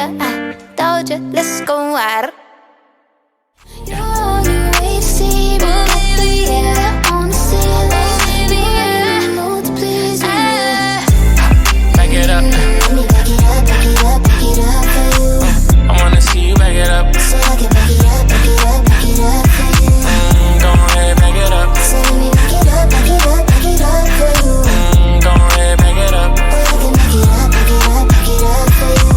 Tyga, Doja, let's go out. You're on your way to see me, baby, yeah, on the ceiling, baby, yeah, know to please me. Back it up. Let me back it up, back it up, back it up for you. I wanna see you back it up. So I can back it up, back it up, back it up for you. Go ahead, back it up. So let me back it up, back it up, back it up for you. Go ahead, back it up. Or I can back it up, back it up, back it up for you.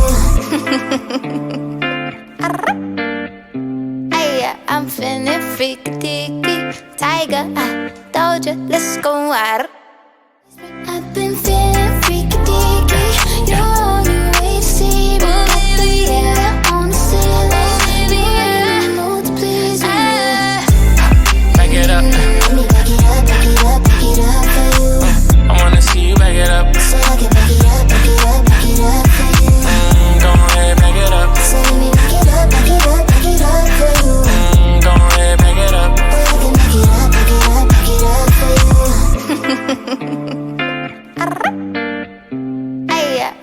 I'm feeling freaky deaky. Tyga, Doja, let's go out. I've been feeling freaky deaky. You're on your way to see me, baby, yeah, on the ceiling, baby, yeah, know to please me. Back it up. Let me back it up, back it up, back it up for you. I wanna see you back it up. So I can back it up, back it up, back it up for you. Go ahead, back it up. So let me back it up, back it up, back it up for you. Go ahead, back it up. Or I can back it up, back it up, back it up for you.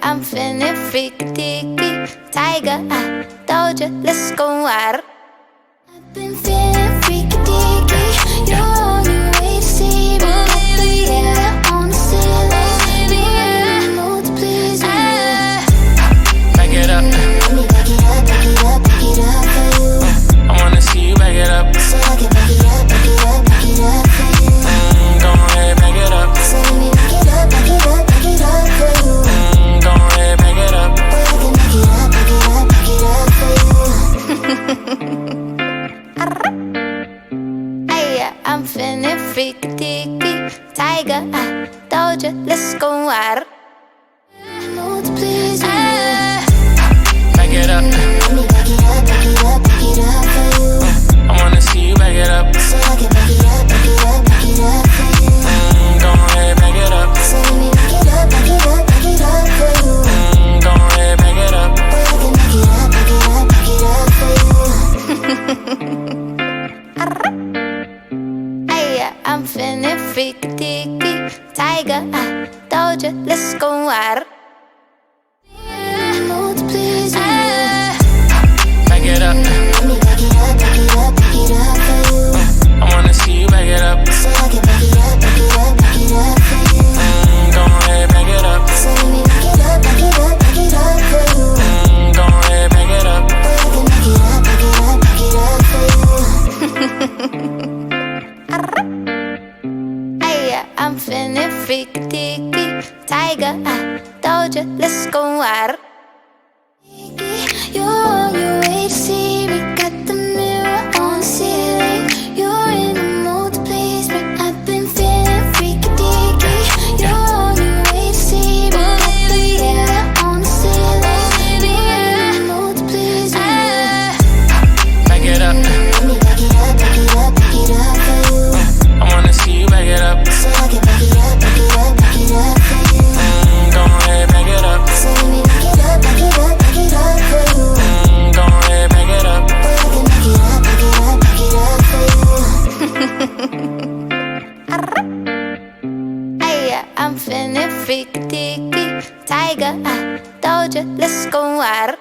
I'm feeling freaky deaky. Tyga, Doja, let's go out. I've been feeling freaky deaky. You're on your way to see me, baby, yeah, on the ceiling, baby, yeah, know to please me. Back it up. Let me back it up, back it up, back it up for you. I wanna see you back it up. So I can back it up, back it up, back it up for you. Go ahead, back it up. So let me back it up, back it up, back it up for you. Go ahead, back it up. Or I can back it up, back it up, back it up for you. I'm feeling freaky deaky. Tyga, Doja, let's go out. I know to please me. Back it up. Let me back it up, back it up, back it up for you. I wanna see you back it up. So I can back it up, back it up, back it up for you. Go ahead, back it up. So let me back it up, back it up, back it up for you. Go ahead, back it up. Or I can back it up, back it up, back it up for you. I'm feeling freaky deaky. Tyga, Doja, let's go out. I know to please me. Back it up. Let me back it up, back it up, back it up for you. I wanna see you back it up. So I can back it up, back it up, back it up for you. Go ahead, back it up. So let me back it up, back it up, back it up for you. Go ahead, back it up. Or I can back it up, back it up, back it up for you. I'm feeling freaky deaky. Tyga, Doja, let's go out. You're on your way to see me. Got the mirror on the ceiling. You're in the mood to please me. I've been feeling freaky deaky. You're on your way to see me, baby, yeah, on the ceiling, baby, yeah, know to please me. Back it up. Let me back it up, back it up, back it up for you. I wanna see you back it up. So I can back it up, back it up, back it up for you. Go ahead, back it up. So let me back it up, back it up, back it up for you. Go ahead, back it up. Or I can back it up, back it up, back it up for you. I'm feeling freaky deaky. Tyga, Doja, let's go out.